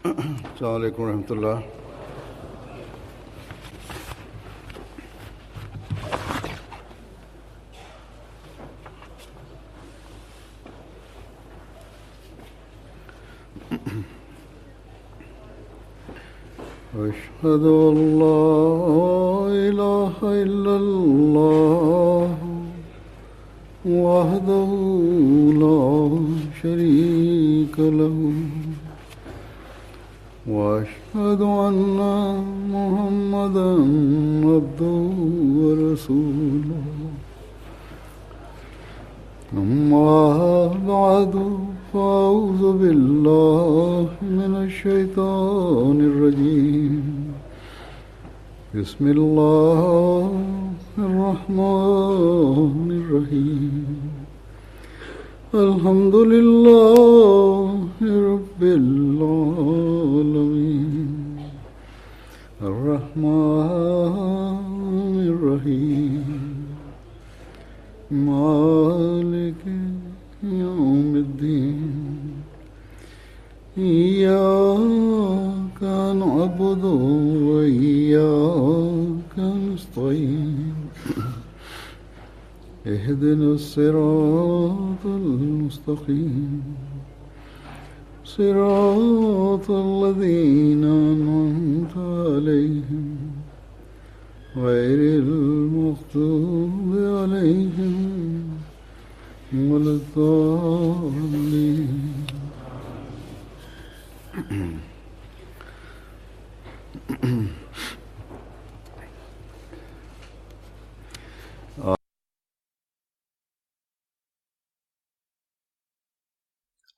السلام عليكم ورحمة الله. أشهد أن لا إله إلا الله وحده لا شريك له وأشهد أن محمدا عبده ورسوله. أما بعد فأعوذ بالله من الشيطان الرجيم. بسم الله الرحمن الرحيم. الحمد لله رب العالمين الرحمن الرحيم مالك يوم الدين. إياك نعبد وإياك نستعين. اهدنا الصراط المستقيم صراط الذين أنعمت عليهم غير المغضوب عليهم ولا الضالين.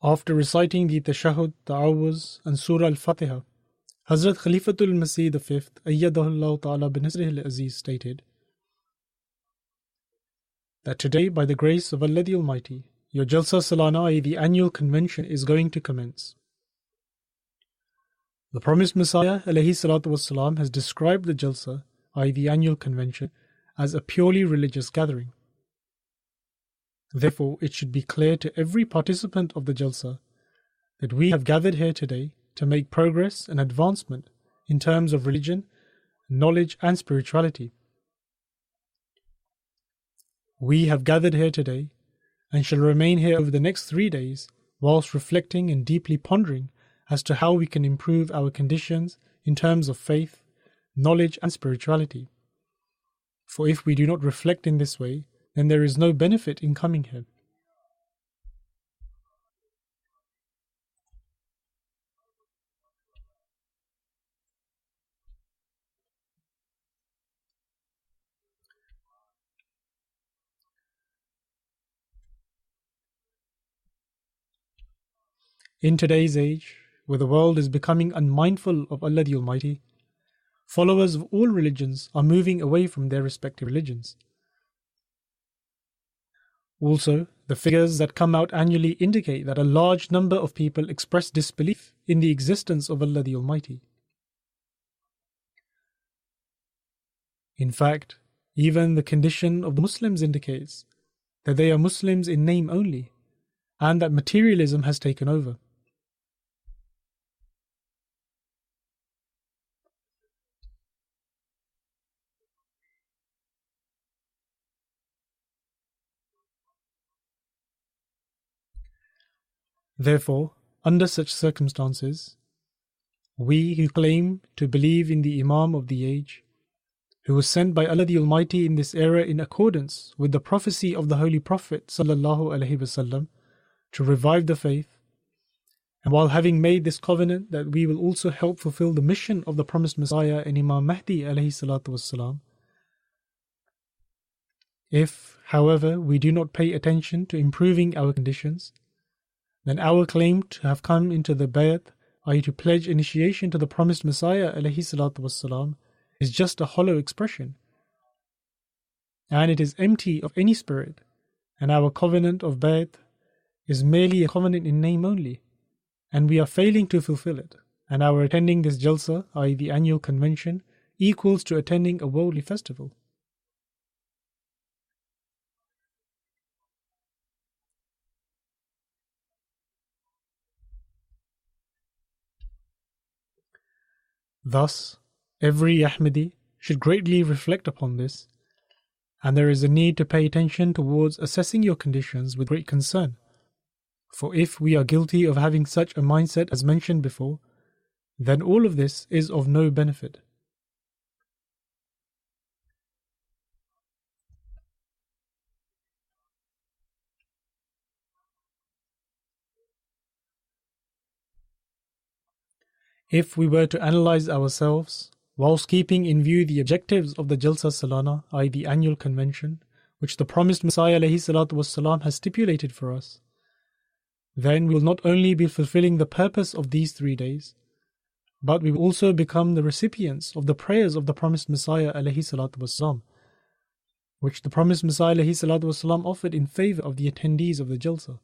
After reciting the Tashahhud, Ta'awuz and Surah Al-Fatiha, Hazrat Khalifatul Masih V, Ayyadahullah Ta'ala bin Nasrihil Aziz stated that today, by the grace of Allah the Almighty, your Jalsa Salana, i.e. the annual convention, is going to commence. The promised Messiah alayhi salatu wassalam has described the Jalsa, i.e. the annual convention, as a purely religious gathering. Therefore, it should be clear to every participant of the Jalsa that we have gathered here today to make progress and advancement in terms of religion, knowledge and spirituality. We have gathered here today and shall remain here over the next 3 days whilst reflecting and deeply pondering as to how we can improve our conditions in terms of faith, knowledge and spirituality. For if we do not reflect in this way, then there is no benefit in coming here. In today's age, where the world is becoming unmindful of Allah the Almighty, followers of all religions are moving away from their respective religions. Also, the figures that come out annually indicate that a large number of people express disbelief in the existence of Allah the Almighty. In fact, even the condition of the Muslims indicates that they are Muslims in name only, and that materialism has taken over. Therefore, under such circumstances, we who claim to believe in the Imam of the age, who was sent by Allah the Almighty in this era in accordance with the prophecy of the Holy Prophet ﷺ to revive the faith, and while having made this covenant that we will also help fulfill the mission of the promised Messiah and Imam Mahdi ﷺ, if, however, we do not pay attention to improving our conditions, then our claim to have come into the bayat, i.e. to pledge initiation to the promised Messiah ﷺ, is just a hollow expression, and it is empty of any spirit, and our covenant of bayat is merely a covenant in name only, and we are failing to fulfill it, and our attending this Jalsa, i.e. the annual convention, equals to attending a worldly festival. Thus, every Ahmadi should greatly reflect upon this, and there is a need to pay attention towards assessing your conditions with great concern. For if we are guilty of having such a mindset as mentioned before, then all of this is of no benefit. If we were to analyze ourselves, whilst keeping in view the objectives of the Jalsa Salana, i.e. the annual convention, which the promised Messiah ﷺ has stipulated for us, then we will not only be fulfilling the purpose of these 3 days, but we will also become the recipients of the prayers of the promised Messiah ﷺ, which the promised Messiah ﷺ offered in favour of the attendees of the Jalsa.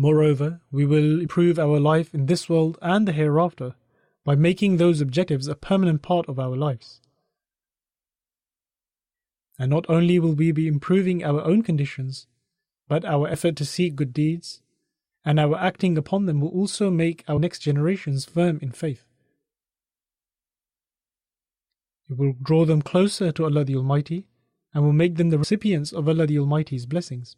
Moreover, we will improve our life in this world and the hereafter by making those objectives a permanent part of our lives. And not only will we be improving our own conditions, but our effort to seek good deeds and our acting upon them will also make our next generations firm in faith. It will draw them closer to Allah the Almighty and will make them the recipients of Allah the Almighty's blessings.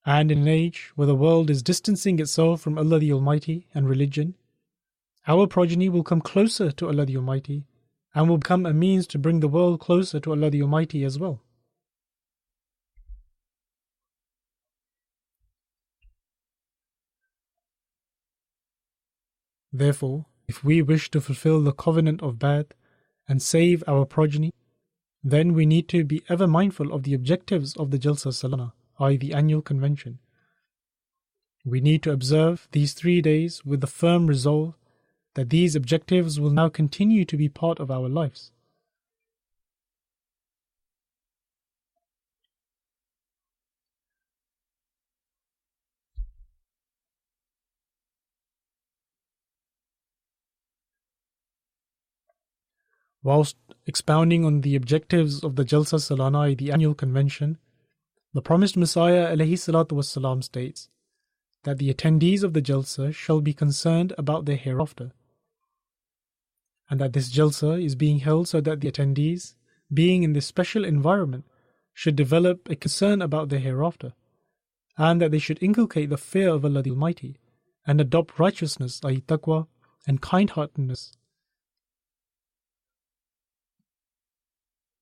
And in an age where the world is distancing itself from Allah the Almighty and religion, our progeny will come closer to Allah the Almighty and will become a means to bring the world closer to Allah the Almighty as well. Therefore, if we wish to fulfill the covenant of Bai'at and save our progeny, then we need to be ever mindful of the objectives of the Jalsa Salana, i.e. the annual convention. We need to observe these 3 days with the firm resolve that these objectives will now continue to be part of our lives. Whilst expounding on the objectives of the Jalsa Salana, i.e. the annual convention, the promised Messiah ﷺ states that the attendees of the Jalsa shall be concerned about their hereafter, and that this Jalsa is being held so that the attendees, being in this special environment, should develop a concern about their hereafter, and that they should inculcate the fear of Allah the Almighty and adopt righteousness, i.e. taqwa, and kind-heartedness.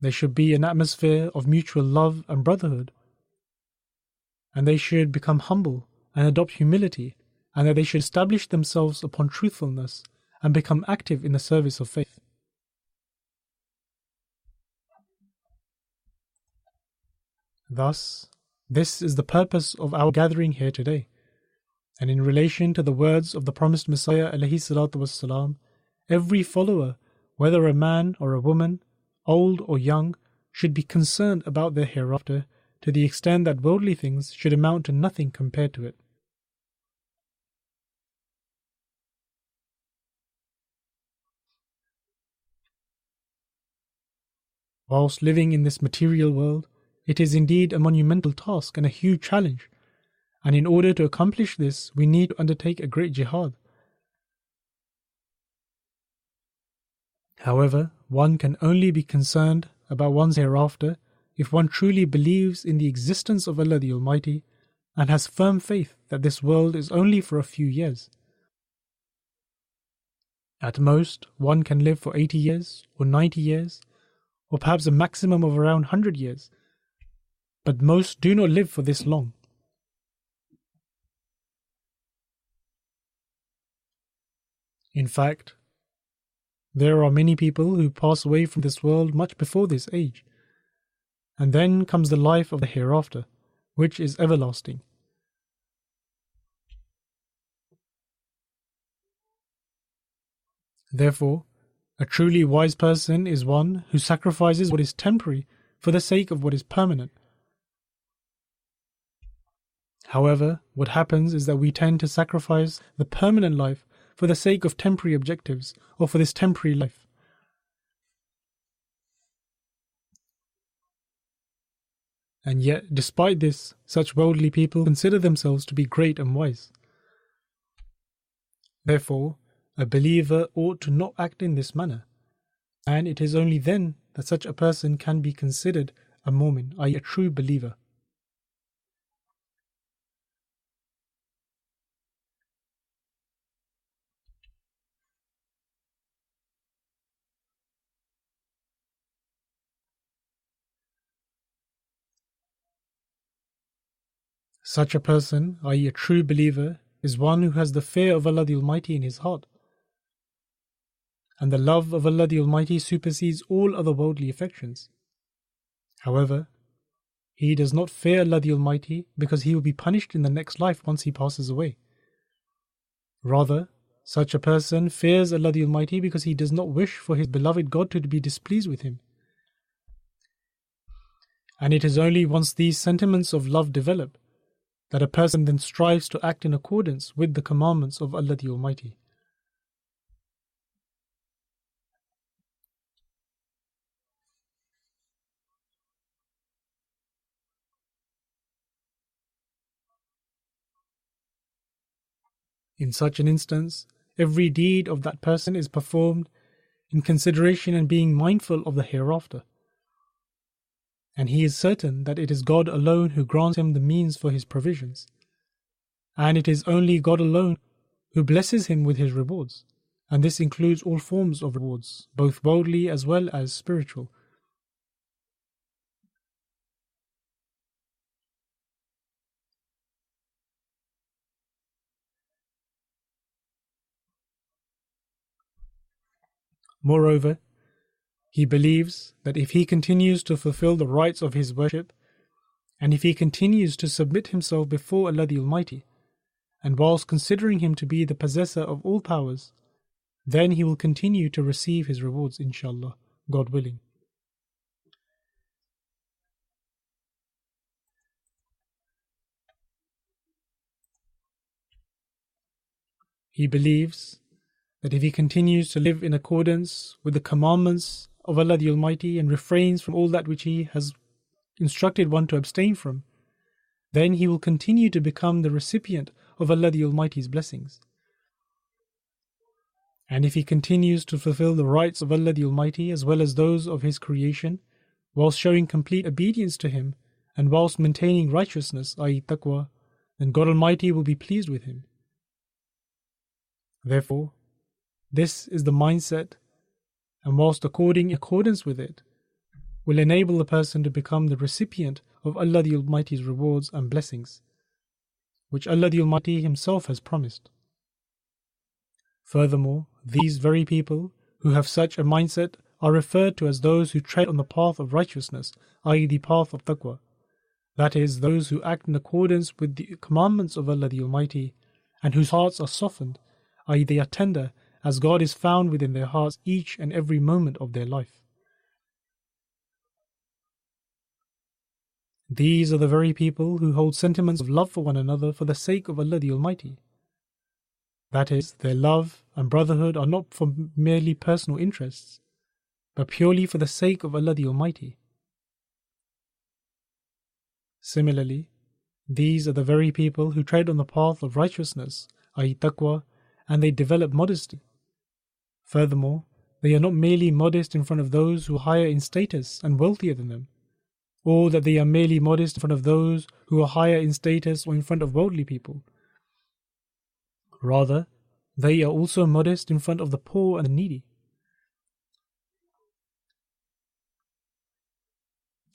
There should be an atmosphere of mutual love and brotherhood, and they should become humble and adopt humility, and that they should establish themselves upon truthfulness and become active in the service of faith. Thus, this is the purpose of our gathering here today, and in relation to the words of the promised Messiah ﷺ, every follower, whether a man or a woman, old or young, should be concerned about their hereafter to the extent that worldly things should amount to nothing compared to it. Whilst living in this material world, it is indeed a monumental task and a huge challenge, and in order to accomplish this, we need to undertake a great jihad. However, one can only be concerned about one's hereafter if one truly believes in the existence of Allah the Almighty and has firm faith that this world is only for a few years. At most, one can live for 80 years or 90 years, or perhaps a maximum of around 100 years, but most do not live for this long. In fact, there are many people who pass away from this world much before this age, and then comes the life of the hereafter, which is everlasting. Therefore, a truly wise person is one who sacrifices what is temporary for the sake of what is permanent. However, what happens is that we tend to sacrifice the permanent life for the sake of temporary objectives or for this temporary life. And yet, despite this, such worldly people consider themselves to be great and wise. Therefore, a believer ought to not act in this manner, and it is only then that such a person can be considered a mu'min, i.e. a true believer. Such a person, i.e. a true believer, is one who has the fear of Allah the Almighty in his heart. And the love of Allah the Almighty supersedes all other worldly affections. However, he does not fear Allah the Almighty because he will be punished in the next life once he passes away. Rather, such a person fears Allah the Almighty because he does not wish for his beloved God to be displeased with him. And it is only once these sentiments of love develop that a person then strives to act in accordance with the commandments of Allah the Almighty. In such an instance, every deed of that person is performed in consideration and being mindful of the hereafter. And he is certain that it is God alone who grants him the means for his provisions. And it is only God alone who blesses him with his rewards. And this includes all forms of rewards, both worldly as well as spiritual. Moreover, he believes that if he continues to fulfill the rites of his worship, and if he continues to submit himself before Allah the Almighty, and whilst considering him to be the possessor of all powers, then he will continue to receive his rewards, inshallah, God willing. He believes that if he continues to live in accordance with the commandments of Allah the Almighty and refrains from all that which he has instructed one to abstain from, then he will continue to become the recipient of Allah the Almighty's blessings. And if he continues to fulfill the rights of Allah the Almighty as well as those of his creation, whilst showing complete obedience to him and whilst maintaining righteousness, i.e. taqwa, then God Almighty will be pleased with him. Therefore, this is the mindset, and whilst in accordance with it, will enable the person to become the recipient of Allah the Almighty's rewards and blessings, which Allah the Almighty Himself has promised. Furthermore, these very people who have such a mindset are referred to as those who tread on the path of righteousness, i.e. the path of taqwa. That is, those who act in accordance with the commandments of Allah the Almighty, and whose hearts are softened, i.e. they are tender, as God is found within their hearts each and every moment of their life. These are the very people who hold sentiments of love for one another for the sake of Allah the Almighty. That is, their love and brotherhood are not for merely personal interests, but purely for the sake of Allah the Almighty. Similarly, these are the very people who tread on the path of righteousness, i.e. taqwa, and they develop modesty. Furthermore, they are not merely modest in front of those who are higher in status and wealthier than them, or that they are merely modest in front of those who are higher in status or in front of worldly people. Rather, they are also modest in front of the poor and the needy.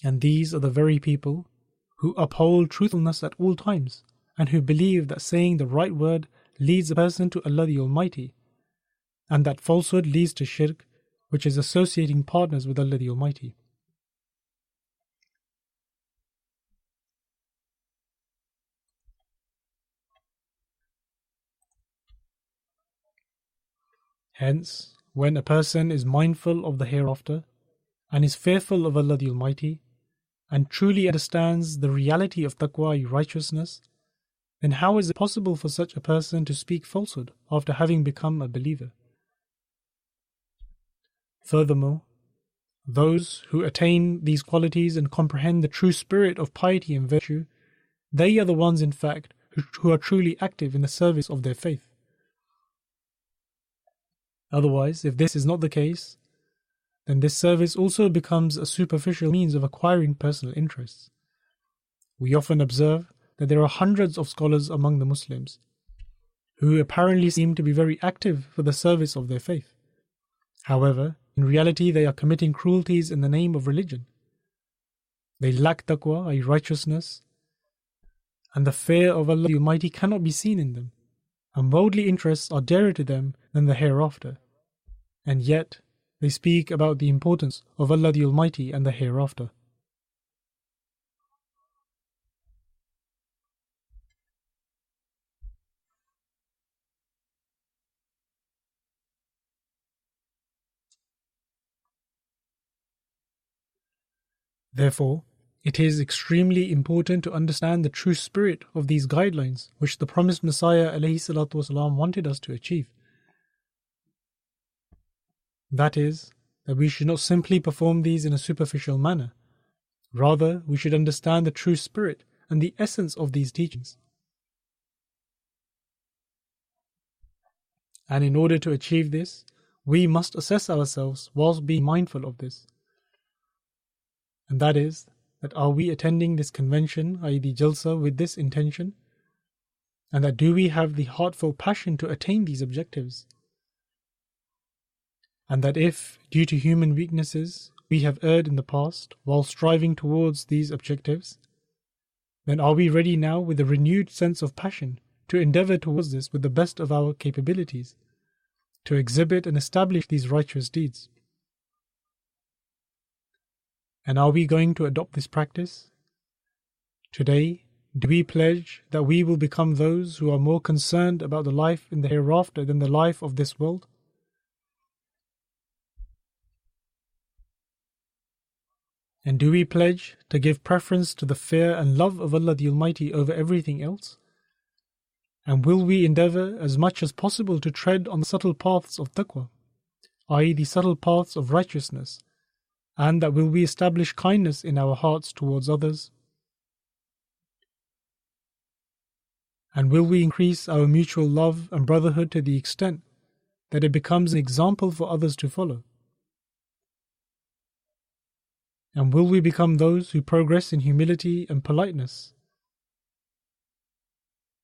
And these are the very people who uphold truthfulness at all times, and who believe that saying the right word leads a person to Allah the Almighty, and that falsehood leads to shirk, which is associating partners with Allah the Almighty. Hence, when a person is mindful of the hereafter, and is fearful of Allah the Almighty, and truly understands the reality of taqwa, righteousness, then how is it possible for such a person to speak falsehood after having become a believer? Furthermore, those who attain these qualities and comprehend the true spirit of piety and virtue, they are the ones, in fact, who are truly active in the service of their faith. Otherwise, if this is not the case, then this service also becomes a superficial means of acquiring personal interests. We often observe that there are hundreds of scholars among the Muslims who apparently seem to be very active for the service of their faith. However, in reality they are committing cruelties in the name of religion. They lack taqwa, i.e. righteousness, and the fear of Allah the Almighty cannot be seen in them, and worldly interests are dearer to them than the hereafter. And yet, they speak about the importance of Allah the Almighty and the hereafter. Therefore, it is extremely important to understand the true spirit of these guidelines which the promised Messiah ﷺ wanted us to achieve. That is, that we should not simply perform these in a superficial manner. Rather, we should understand the true spirit and the essence of these teachings. And in order to achieve this, we must assess ourselves whilst being mindful of this. And that is, that are we attending this convention, i.e. the Jalsa, with this intention? And that do we have the heartfelt passion to attain these objectives? And that if, due to human weaknesses, we have erred in the past while striving towards these objectives, then are we ready now with a renewed sense of passion to endeavour towards this with the best of our capabilities, to exhibit and establish these righteous deeds? And are we going to adopt this practice? Today, do we pledge that we will become those who are more concerned about the life in the hereafter than the life of this world? And do we pledge to give preference to the fear and love of Allah the Almighty over everything else? And will we endeavour as much as possible to tread on the subtle paths of taqwa, i.e. the subtle paths of righteousness, and that will we establish kindness in our hearts towards others? And will we increase our mutual love and brotherhood to the extent that it becomes an example for others to follow? And will we become those who progress in humility and politeness?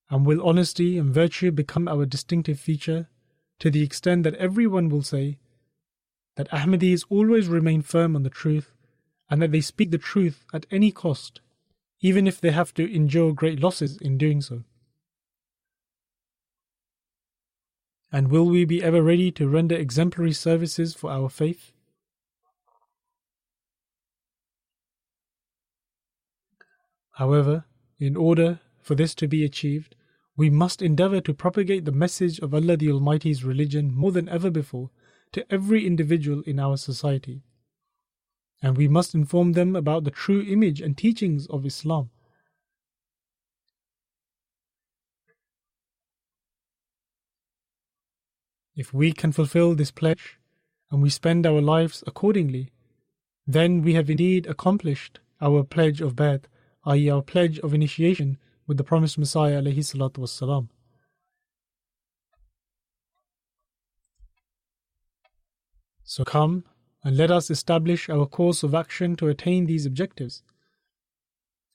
And will honesty and virtue become our distinctive feature to the extent that everyone will say that Ahmadis always remain firm on the truth and that they speak the truth at any cost, even if they have to endure great losses in doing so? And will we be ever ready to render exemplary services for our faith? However, in order for this to be achieved, we must endeavour to propagate the message of Allah the Almighty's religion more than ever before to every individual in our society. And we must inform them about the true image and teachings of Islam. If we can fulfill this pledge, and we spend our lives accordingly, then we have indeed accomplished our pledge of Bai'at, i.e. our pledge of initiation with the promised Messiah ﷺ. So come and let us establish our course of action to attain these objectives.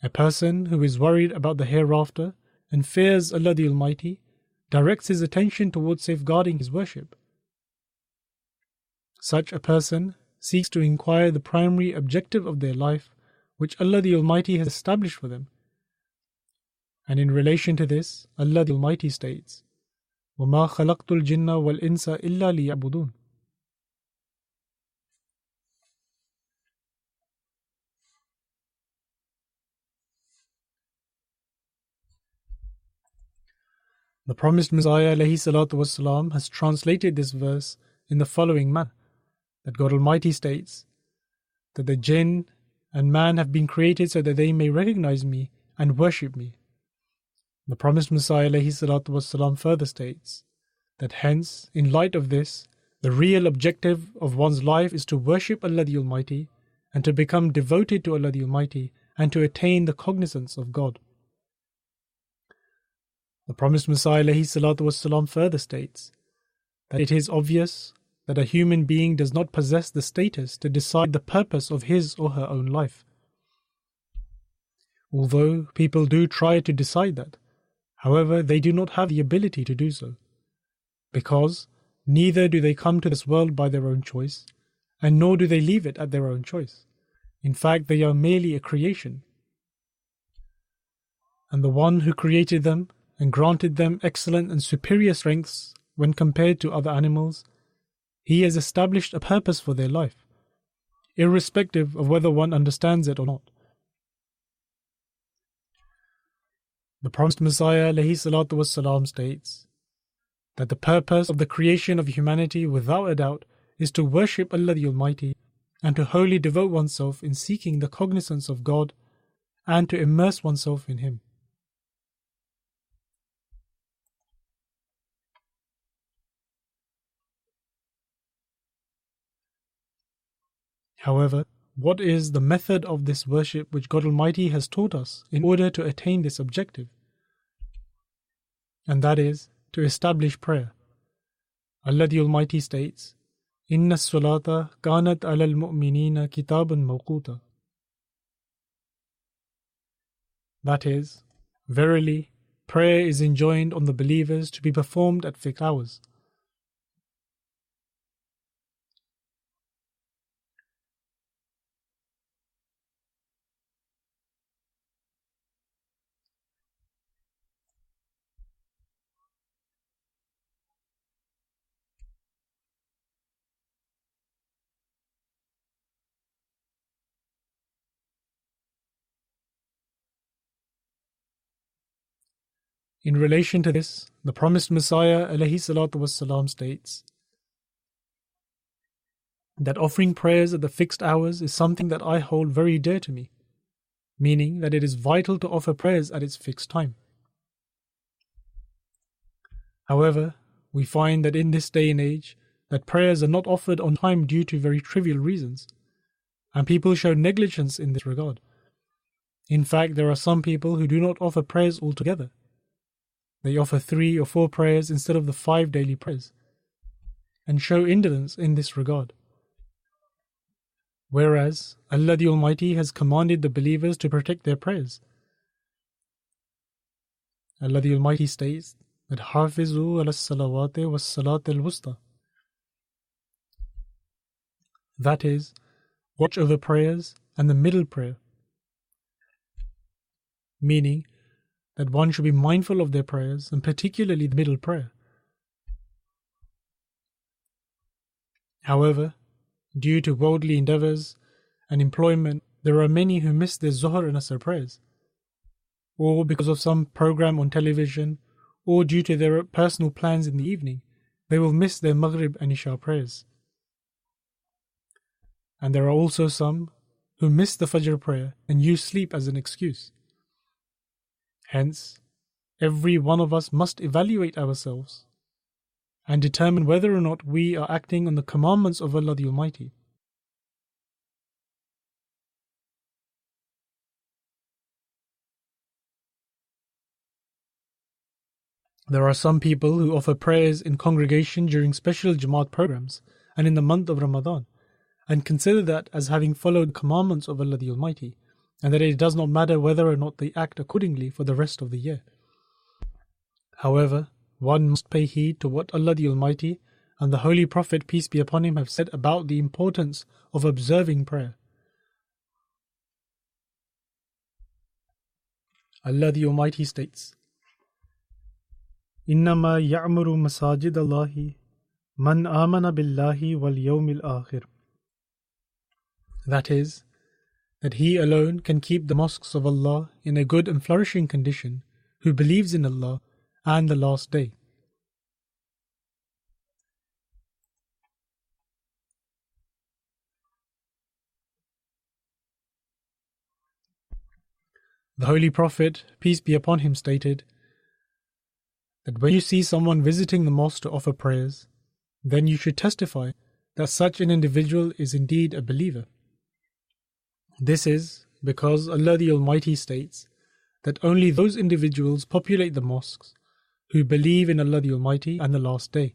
A person who is worried about the hereafter and fears Allah the Almighty directs his attention towards safeguarding his worship. Such a person seeks to inquire the primary objective of their life, which Allah the Almighty has established for them. And in relation to this, Allah the Almighty states, وَمَا خَلَقْتُ الْجِنَّ وَالْإِنسَ إِلَّا لِيَعْبُدُونَ. The promised Messiah ﷺ has translated this verse in the following manner, that God Almighty states that the jinn and man have been created so that they may recognize me and worship me. The promised Messiah ﷺ further states that hence, in light of this, the real objective of one's life is to worship Allah the Almighty and to become devoted to Allah the Almighty and to attain the cognizance of God. The promised Messiah ﷺ further states that it is obvious that a human being does not possess the status to decide the purpose of his or her own life. Although people do try to decide that, however, they do not have the ability to do so, because neither do they come to this world by their own choice, and nor do they leave it at their own choice. In fact, they are merely a creation. And the one who created them and granted them excellent and superior strengths when compared to other animals, he has established a purpose for their life, irrespective of whether one understands it or not. The promised Messiah ﷺ states that the purpose of the creation of humanity without a doubt is to worship Allah the Almighty and to wholly devote oneself in seeking the cognizance of God and to immerse oneself in Him. However, what is the method of this worship which God Almighty has taught us in order to attain this objective? And that is to establish prayer. Allah the Almighty states, "Inna as-salata kanat alal mu'minina kitaban mawquta." That is, verily, prayer is enjoined on the believers to be performed at fixed hours. In relation to this, the promised Messiah ﷺ states that offering prayers at the fixed hours is something that I hold very dear to me, meaning that it is vital to offer prayers at its fixed time. However, we find that in this day and age, that prayers are not offered on time due to very trivial reasons, and people show negligence in this regard. In fact, there are some people who do not offer prayers altogether. They offer 3 or 4 prayers instead of the 5 daily prayers, and show indolence in this regard. Whereas Allah the Almighty has commanded the believers to protect their prayers. Allah the Almighty states that Hafizu ala salawati was salat al-wusta. That is, watch over prayers and the middle prayer, meaning that one should be mindful of their prayers and particularly the middle prayer. However, due to worldly endeavors and employment, there are many who miss their Zuhr and Asr prayers, or because of some program on television, or due to their personal plans in the evening, they will miss their Maghrib and Isha prayers. And there are also some who miss the Fajr prayer and use sleep as an excuse. Hence, every one of us must evaluate ourselves and determine whether or not we are acting on the commandments of Allah the Almighty. There are some people who offer prayers in congregation during special Jamaat programs and in the month of Ramadan, and consider that as having followed the commandments of Allah the Almighty, and that it does not matter whether or not they act accordingly for the rest of the year. However, one must pay heed to what Allah the Almighty and the Holy Prophet, peace be upon him, have said about the importance of observing prayer. Allah the Almighty states, "Innama ya'muru masajid Allahi man amana billahi wal yawmil akhir." That is, that he alone can keep the mosques of Allah in a good and flourishing condition who believes in Allah and the last day. The Holy Prophet, peace be upon him, stated that when you see someone visiting the mosque to offer prayers, then you should testify that such an individual is indeed a believer. This is because Allah the Almighty states that only those individuals populate the mosques who believe in Allah the Almighty and the Last Day.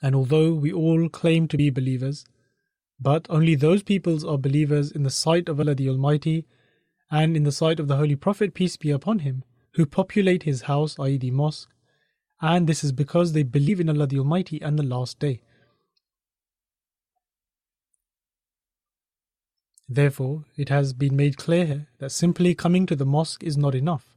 And although we all claim to be believers, but only those peoples are believers in the sight of Allah the Almighty and in the sight of the Holy Prophet, peace be upon him, who populate his house, i.e. the mosque, and this is because they believe in Allah the Almighty and the Last Day. Therefore, it has been made clear here that simply coming to the mosque is not enough.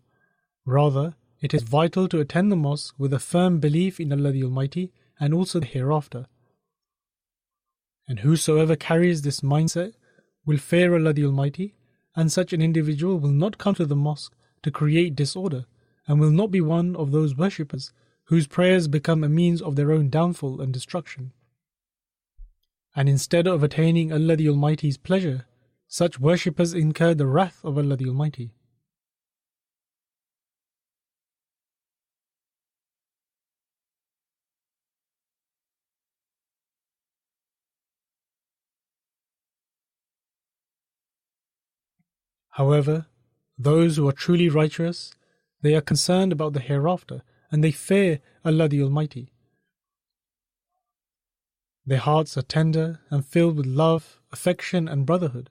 Rather, it is vital to attend the mosque with a firm belief in Allah the Almighty and also the hereafter. And whosoever carries this mindset will fear Allah the Almighty, and such an individual will not come to the mosque to create disorder and will not be one of those worshippers whose prayers become a means of their own downfall and destruction. And instead of attaining Allah the Almighty's pleasure, such worshippers incur the wrath of Allah the Almighty. However, those who are truly righteous, they are concerned about the hereafter and they fear Allah the Almighty. Their hearts are tender and filled with love, affection and brotherhood.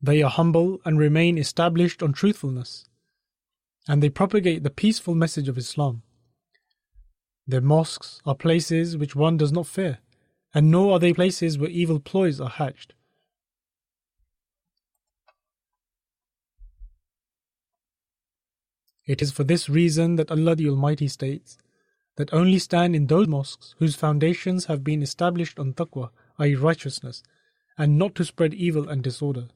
They are humble and remain established on truthfulness, and they propagate the peaceful message of Islam. Their mosques are places which one does not fear, and nor are they places where evil ploys are hatched. It is for this reason that Allah the Almighty states that only stand in those mosques whose foundations have been established on taqwa, i.e. righteousness, and not to spread evil and disorder.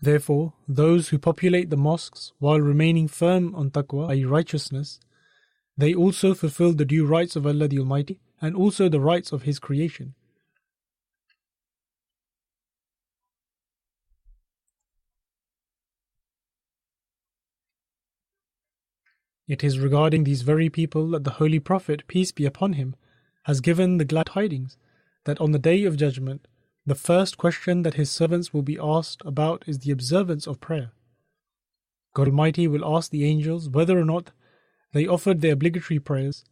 Therefore, those who populate the mosques while remaining firm on taqwa, i.e. righteousness, they also fulfill the due rights of Allah the Almighty and also the rights of His creation. It is regarding these very people that the Holy Prophet, peace be upon him, has given the glad tidings that on the Day of Judgment, the first question that his servants will be asked about is the observance of prayer. God Almighty will ask the angels whether or not they offered their obligatory prayers,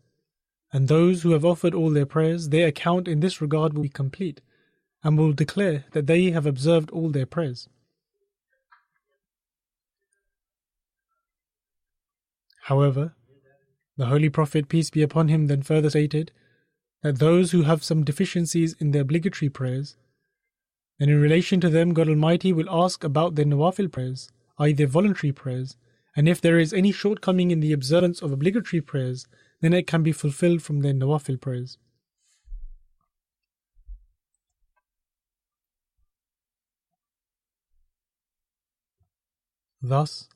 and those who have offered all their prayers, their account in this regard will be complete, and will declare that they have observed all their prayers. However, the Holy Prophet, peace be upon him, then further stated that those who have some deficiencies in their obligatory prayers, then in relation to them God Almighty will ask about their nawafil prayers, i.e. their voluntary prayers, and if there is any shortcoming in the observance of obligatory prayers, then it can be fulfilled from their nawafil prayers. Thus,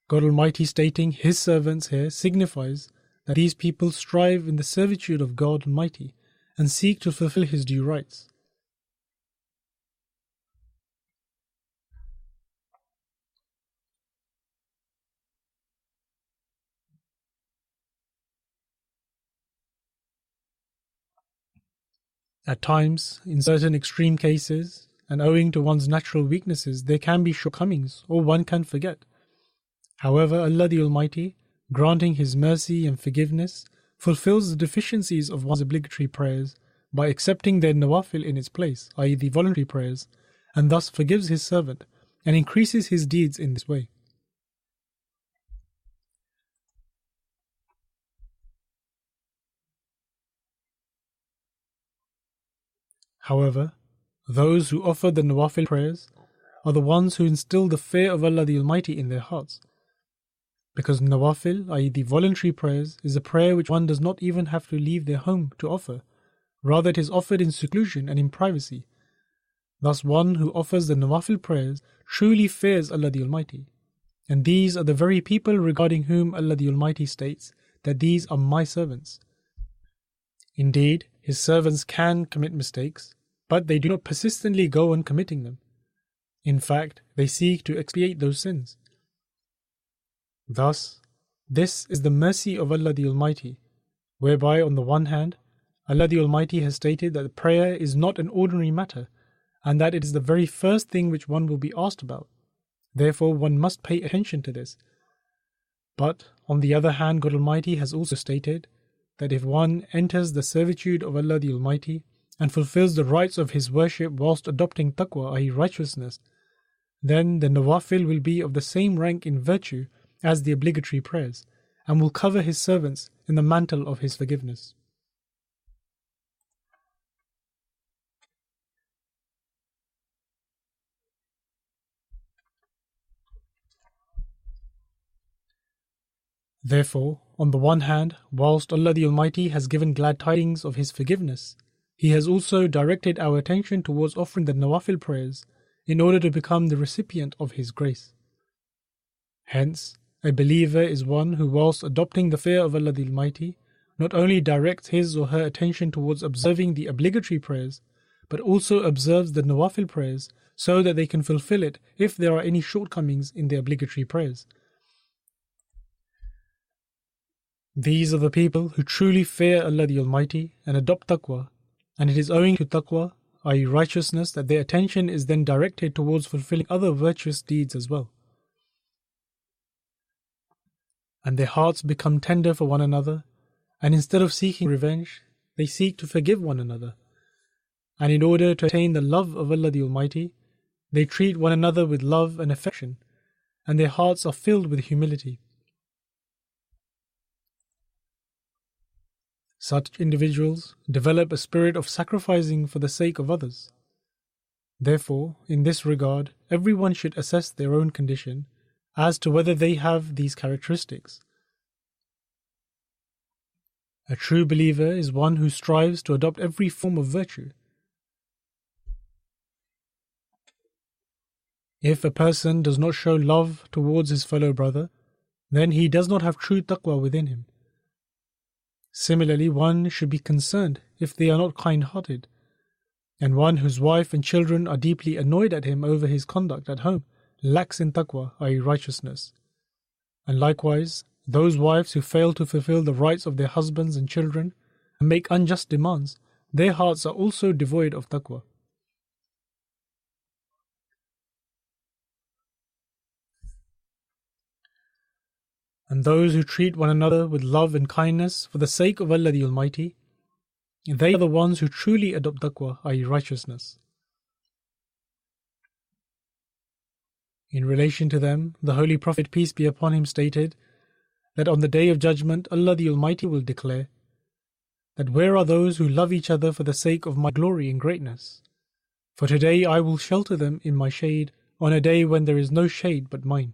God Almighty stating His servants here signifies that these people strive in the servitude of God Almighty and seek to fulfill His due rights. At times, in certain extreme cases, and owing to one's natural weaknesses, there can be shortcomings or one can forget. However, Allah the Almighty, granting His mercy and forgiveness, fulfills the deficiencies of one's obligatory prayers by accepting their nawafil in its place, i.e. the voluntary prayers, and thus forgives His servant and increases his deeds in this way. However, those who offer the nawafil prayers are the ones who instill the fear of Allah the Almighty in their hearts. Because nawafil, i.e. the voluntary prayers, is a prayer which one does not even have to leave their home to offer. Rather, it is offered in seclusion and in privacy. Thus, one who offers the nawafil prayers truly fears Allah the Almighty. And these are the very people regarding whom Allah the Almighty states that these are my servants. Indeed, His servants can commit mistakes, but they do not persistently go on committing them. In fact, they seek to expiate those sins. Thus, this is the mercy of Allah the Almighty, whereby on the one hand, Allah the Almighty has stated that prayer is not an ordinary matter, and that it is the very first thing which one will be asked about. Therefore, one must pay attention to this. But, on the other hand, God Almighty has also stated that if one enters the servitude of Allah the Almighty and fulfills the rights of His worship whilst adopting taqwa, i.e. righteousness, then the nawafil will be of the same rank in virtue as the obligatory prayers, and will cover His servants in the mantle of His forgiveness. Therefore, on the one hand, whilst Allah the Almighty has given glad tidings of His forgiveness, He has also directed our attention towards offering the nawafil prayers in order to become the recipient of His grace. Hence, a believer is one who, whilst adopting the fear of Allah the Almighty, not only directs his or her attention towards observing the obligatory prayers, but also observes the nawafil prayers so that they can fulfill it if there are any shortcomings in the obligatory prayers. These are the people who truly fear Allah the Almighty and adopt taqwa, and it is owing to taqwa, i.e. righteousness, that their attention is then directed towards fulfilling other virtuous deeds as well. And their hearts become tender for one another, and instead of seeking revenge, they seek to forgive one another. And in order to attain the love of Allah the Almighty, they treat one another with love and affection, and their hearts are filled with humility. Such individuals develop a spirit of sacrificing for the sake of others. Therefore, in this regard, everyone should assess their own condition as to whether they have these characteristics. A true believer is one who strives to adopt every form of virtue. If a person does not show love towards his fellow brother, then he does not have true taqwa within him. Similarly, one should be concerned if they are not kind-hearted, and one whose wife and children are deeply annoyed at him over his conduct at home lacks in taqwa, i.e. righteousness. And likewise, those wives who fail to fulfill the rights of their husbands and children and make unjust demands, their hearts are also devoid of taqwa. And those who treat one another with love and kindness for the sake of Allah the Almighty, they are the ones who truly adopt taqwa, i.e. righteousness. In relation to them, the Holy Prophet, peace be upon him, stated that on the Day of Judgment, Allah the Almighty will declare that where are those who love each other for the sake of my glory and greatness? For today I will shelter them in my shade on a day when there is no shade but mine.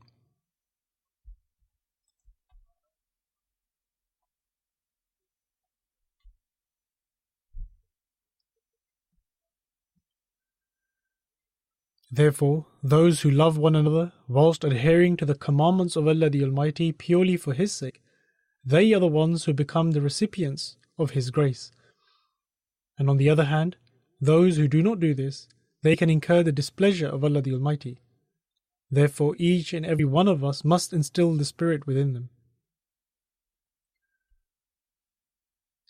Therefore, those who love one another whilst adhering to the commandments of Allah the Almighty purely for His sake, they are the ones who become the recipients of His grace. And on the other hand, those who do not do this, they can incur the displeasure of Allah the Almighty. Therefore, each and every one of us must instill the spirit within them.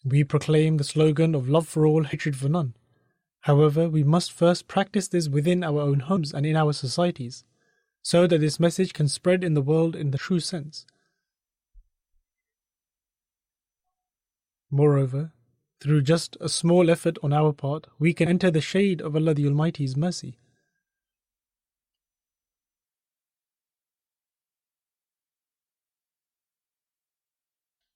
We proclaim the slogan of love for all, hatred for none. However, we must first practice this within our own homes and in our societies, so that this message can spread in the world in the true sense. Moreover, through just a small effort on our part, we can enter the shade of Allah the Almighty's mercy.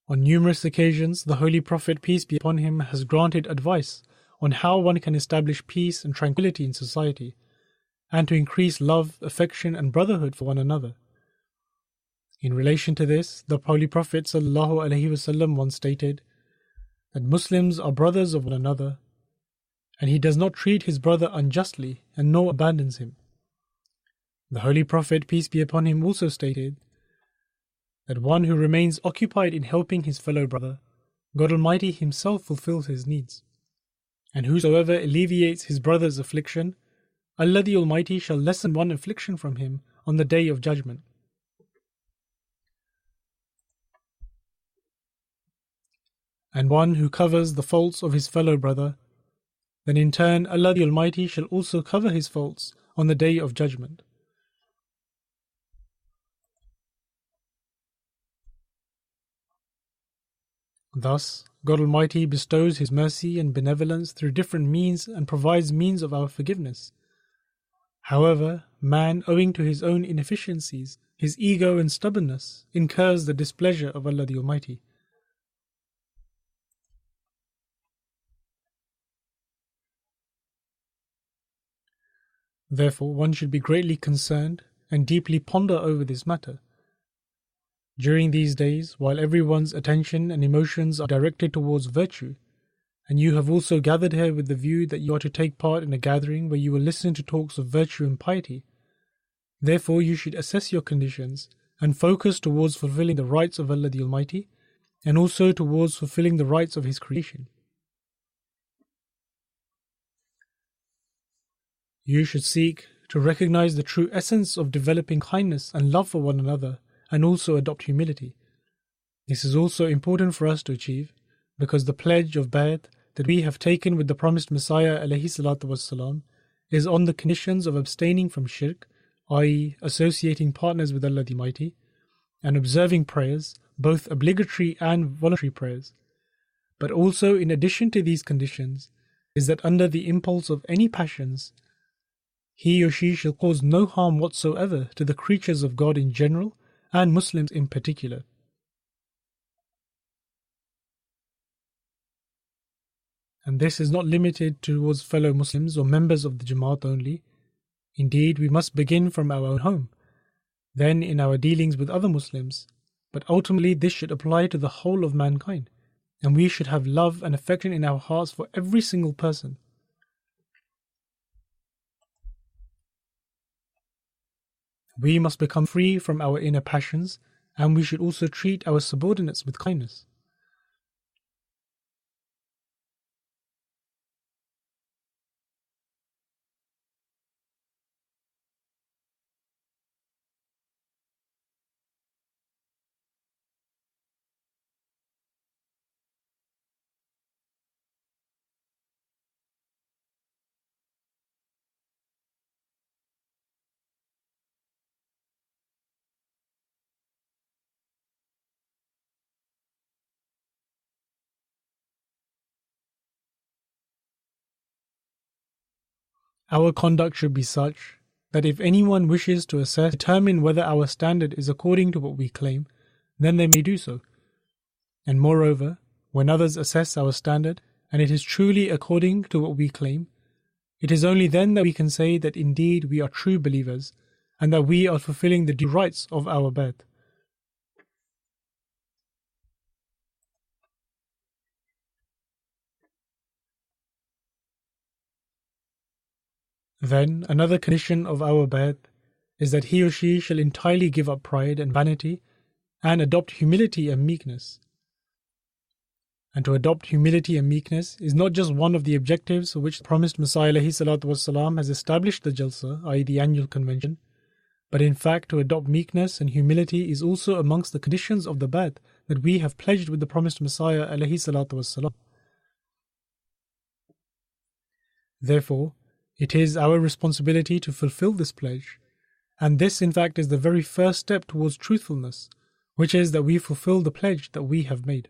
On numerous occasions, the Holy Prophet, peace be upon him, has granted advice on how one can establish peace and tranquility in society, and to increase love, affection and brotherhood for one another. In relation to this, the Holy Prophet ﷺ once stated that Muslims are brothers of one another, and he does not treat his brother unjustly and nor abandons him. The Holy Prophet, peace be upon him, also stated that one who remains occupied in helping his fellow brother, God Almighty Himself fulfills his needs. And whosoever alleviates his brother's affliction, Allah the Almighty shall lessen one affliction from him on the Day of Judgment. And one who covers the faults of his fellow brother, then in turn Allah the Almighty shall also cover his faults on the Day of Judgment. Thus, God Almighty bestows His mercy and benevolence through different means and provides means of our forgiveness. However, man, owing to his own inefficiencies, his ego and stubbornness, incurs the displeasure of Allah the Almighty. Therefore, one should be greatly concerned and deeply ponder over this matter. During these days, while everyone's attention and emotions are directed towards virtue, and you have also gathered here with the view that you are to take part in a gathering where you will listen to talks of virtue and piety, therefore you should assess your conditions and focus towards fulfilling the rights of Allah the Almighty, and also towards fulfilling the rights of His creation. You should seek to recognize the true essence of developing kindness and love for one another, and also adopt humility. This is also important for us to achieve, because the pledge of Bay'at that we have taken with the promised Messiah ﷺ is on the conditions of abstaining from shirk, i.e. associating partners with Allah the Mighty, and observing prayers, both obligatory and voluntary prayers. But also, in addition to these conditions, is that under the impulse of any passions, he or she shall cause no harm whatsoever to the creatures of God in general, and Muslims in particular. And this is not limited towards fellow Muslims or members of the Jamaat only. Indeed, we must begin from our own home, then in our dealings with other Muslims, but ultimately this should apply to the whole of mankind, and we should have love and affection in our hearts for every single person. We must become free from our inner passions, and we should also treat our subordinates with kindness. Our conduct should be such that if anyone wishes to determine whether our standard is according to what we claim, then they may do so. And moreover, when others assess our standard, and it is truly according to what we claim, it is only then that we can say that indeed we are true believers, and that we are fulfilling the due rights of our Bay'at. Then, another condition of our Bay'at is that he or she shall entirely give up pride and vanity and adopt humility and meekness. And to adopt humility and meekness is not just one of the objectives for which the promised Messiah ﷺ has established the Jalsa, i.e. the annual convention, but in fact to adopt meekness and humility is also amongst the conditions of the Bay'at that we have pledged with the promised Messiah ﷺ. Therefore, it is our responsibility to fulfill this pledge, and this in fact is the very first step towards truthfulness, which is that we fulfill the pledge that we have made.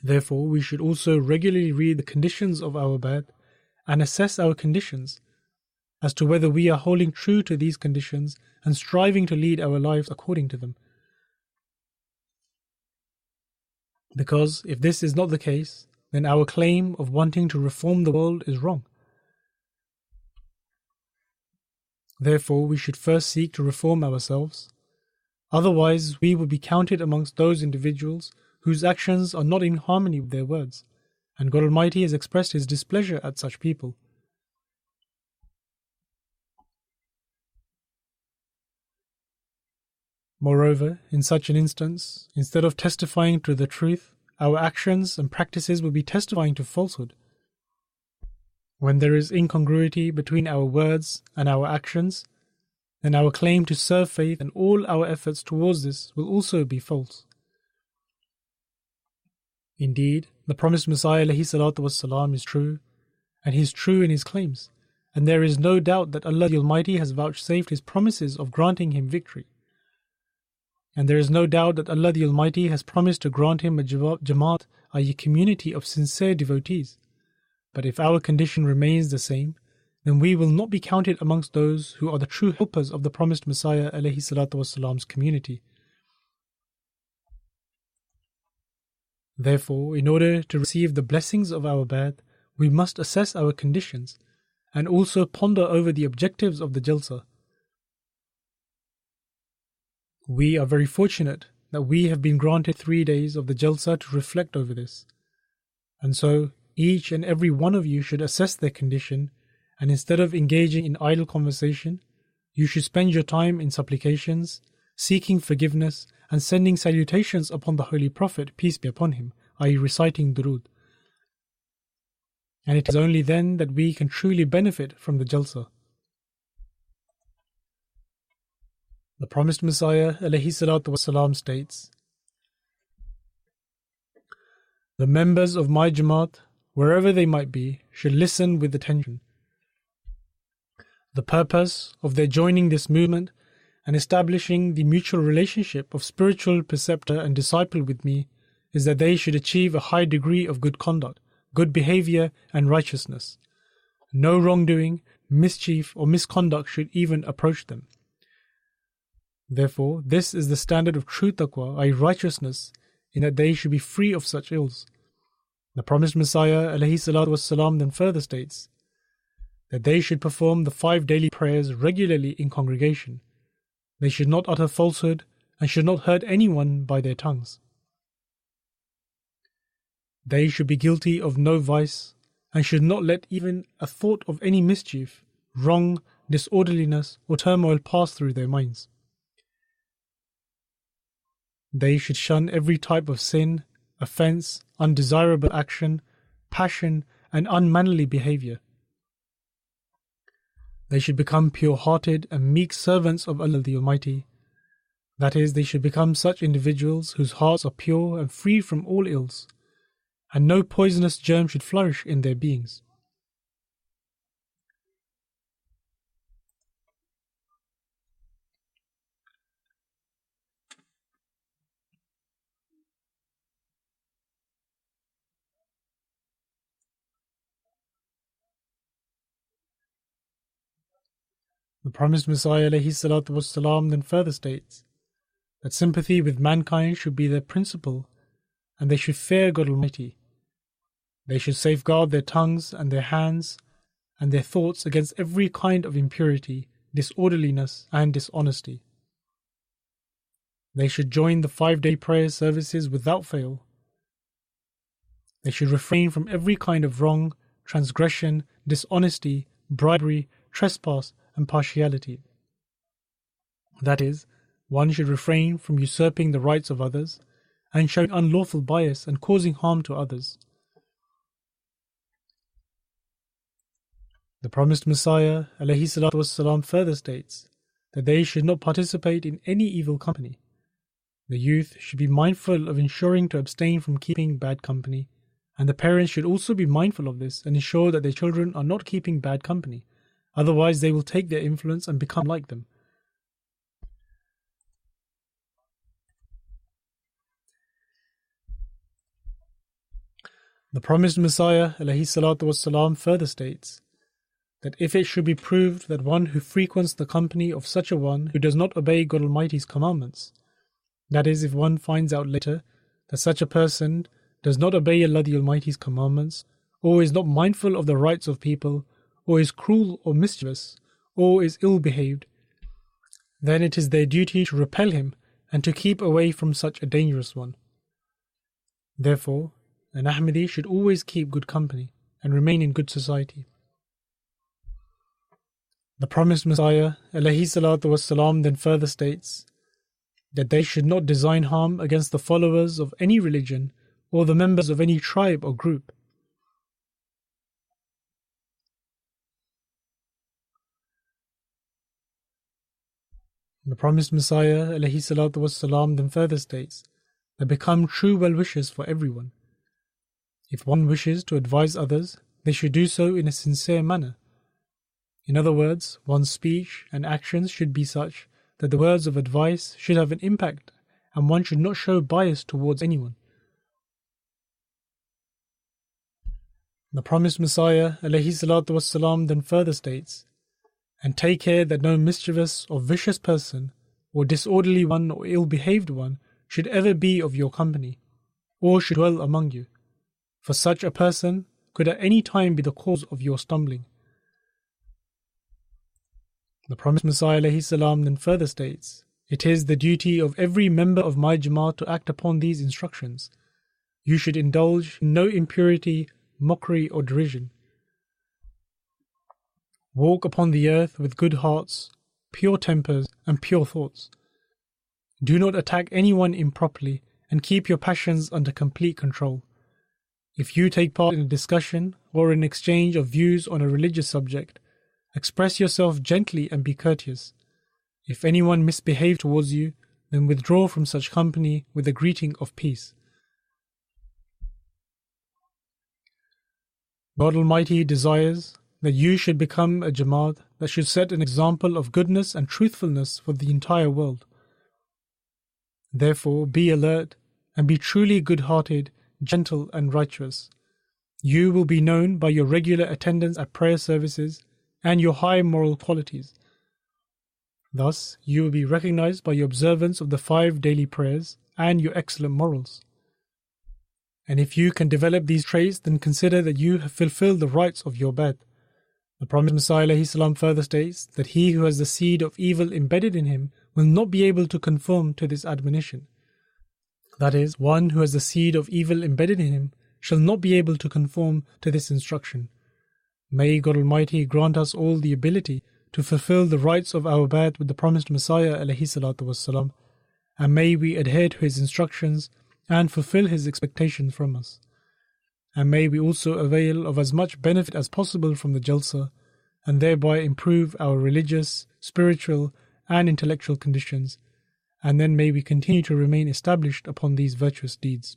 Therefore, we should also regularly read the conditions of our Bay'at and assess our conditions as to whether we are holding true to these conditions and striving to lead our lives according to them. Because if this is not the case, then our claim of wanting to reform the world is wrong. Therefore, we should first seek to reform ourselves. Otherwise, we will be counted amongst those individuals whose actions are not in harmony with their words, and God Almighty has expressed His displeasure at such people. Moreover, in such an instance, instead of testifying to the truth, our actions and practices will be testifying to falsehood. When there is incongruity between our words and our actions, then our claim to serve faith and all our efforts towards this will also be false. Indeed, the promised Messiah ﷺ is true, and he is true in his claims, and there is no doubt that Allah the Almighty has vouchsafed his promises of granting him victory. And there is no doubt that Allah the Almighty has promised to grant him a Jamaat, i.e. community of sincere devotees. But if our condition remains the same, then we will not be counted amongst those who are the true helpers of the promised Messiah ﷺ's community. Therefore, in order to receive the blessings of our Bai'at, we must assess our conditions and also ponder over the objectives of the Jalsa. We are very fortunate that we have been granted 3 days of the Jalsa to reflect over this. And so, each and every one of you should assess their condition, and instead of engaging in idle conversation, you should spend your time in supplications, seeking forgiveness, and sending salutations upon the Holy Prophet, peace be upon him, i.e. reciting durood. And it is only then that we can truly benefit from the Jalsa. The promised Messiah ﷺ states, "The members of my Jamaat, wherever they might be, should listen with attention. The purpose of their joining this movement and establishing the mutual relationship of spiritual preceptor and disciple with me is that they should achieve a high degree of good conduct, good behavior and righteousness. No wrongdoing, mischief or misconduct should even approach them. Therefore, this is the standard of true taqwa, i.e. righteousness, in that they should be free of such ills." The promised Messiah ﷺ then further states that they should perform the 5 daily prayers regularly in congregation. They should not utter falsehood and should not hurt anyone by their tongues. They should be guilty of no vice and should not let even a thought of any mischief, wrong, disorderliness or turmoil pass through their minds. They should shun every type of sin, offense, undesirable action, passion, and unmannerly behavior. They should become pure-hearted and meek servants of Allah the Almighty. That is, they should become such individuals whose hearts are pure and free from all ills, and no poisonous germ should flourish in their beings. The promised Messiah ﷺ then further states that sympathy with mankind should be their principle, and they should fear God Almighty. They should safeguard their tongues and their hands and their thoughts against every kind of impurity, disorderliness, and dishonesty. They should join the 5-day prayer services without fail. They should refrain from every kind of wrong, transgression, dishonesty, bribery, trespass, and partiality. That is, one should refrain from usurping the rights of others and showing unlawful bias and causing harm to others. The promised Messiah ﷺ further states that they should not participate in any evil company. The youth should be mindful of ensuring to abstain from keeping bad company, and the parents should also be mindful of this and ensure that their children are not keeping bad company. Otherwise, they will take their influence and become like them. The promised Messiah ﷺ further states that if it should be proved that one who frequents the company of such a one who does not obey God Almighty's commandments, that is, if one finds out later that such a person does not obey Allah the Almighty's commandments, or is not mindful of the rights of people, or is cruel or mischievous, or is ill-behaved, then it is their duty to repel him and to keep away from such a dangerous one. Therefore, an Ahmadi should always keep good company and remain in good society. The promised Messiah ﷺ then further states that they should not design harm against the followers of any religion or the members of any tribe or group. The promised Messiah ﷺ then further states that become true well-wishers for everyone. If one wishes to advise others, they should do so in a sincere manner. In other words, one's speech and actions should be such that the words of advice should have an impact and one should not show bias towards anyone. The promised Messiah ﷺ then further states, "And take care that no mischievous or vicious person, or disorderly one or ill-behaved one, should ever be of your company, or should dwell among you. For such a person could at any time be the cause of your stumbling." The promised Messiah ﷺ then further states, "It is the duty of every member of my Jamaat to act upon these instructions. You should indulge in no impurity, mockery or derision. Walk upon the earth with good hearts, pure tempers and pure thoughts. Do not attack anyone improperly and keep your passions under complete control. If you take part in a discussion or an exchange of views on a religious subject, express yourself gently and be courteous. If anyone misbehaves towards you, then withdraw from such company with a greeting of peace." God Almighty desires that you should become a Jamaat that should set an example of goodness and truthfulness for the entire world. Therefore, be alert and be truly good-hearted, gentle and righteous. You will be known by your regular attendance at prayer services and your high moral qualities. Thus, you will be recognized by your observance of the 5 daily prayers and your excellent morals. And if you can develop these traits, then consider that you have fulfilled the rights of your Bai'at. The promised Messiah ﷺ further states that he who has the seed of evil embedded in him will not be able to conform to this admonition. That is, one who has the seed of evil embedded in him shall not be able to conform to this instruction. May God Almighty grant us all the ability to fulfill the rights of our Bai'at with the promised Messiah ﷺ, and may we adhere to his instructions and fulfill his expectations from us. And may we also avail of as much benefit as possible from the Jalsa, and thereby improve our religious, spiritual and intellectual conditions, and then may we continue to remain established upon these virtuous deeds.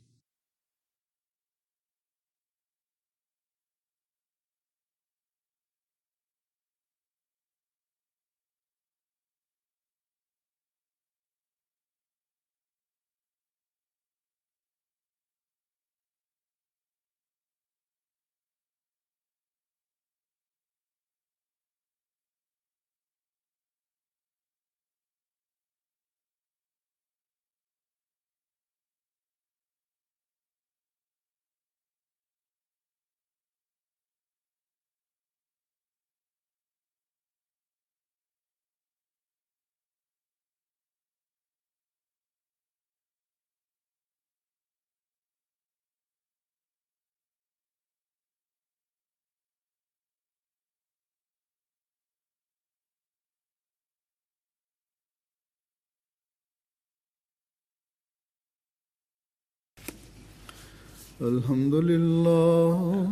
Alhamdulillah,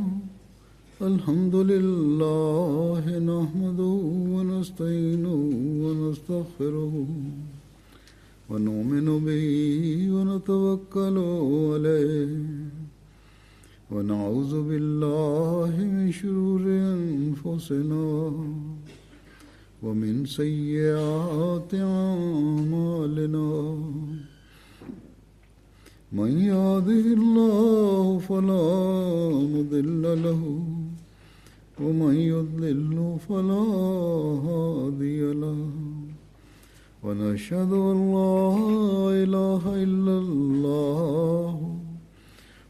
nahmaduhu wa nasta'inuhu wa nastaghfiruhu wa nu'minu bihi wa natawakkalu alayhi wa na'udhu billahi min shururi anfusina wa min sayyiati a'malina. من يهده الله فلا مضل له ومن يضلل فلا هادي له ونشهد أن لا إله إلا الله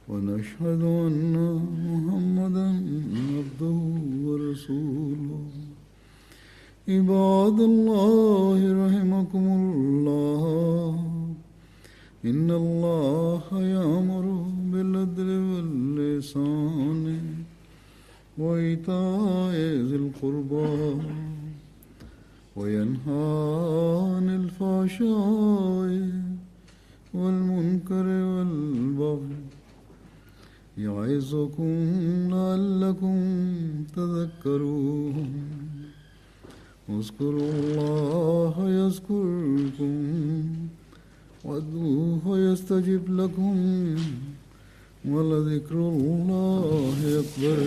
ونشهد أن محمدا عبده ورسوله. عباد الله رحمكم الله، إن الله يأمر بالعدل والإحسان وإيتاء ذي القربى وينهى عن الفحشاء والمنكر والبغي يعظكم لعلكم تذكرون اذكروا الله يذكركم وادعوه يستجب لكم ولذكر الله أكبر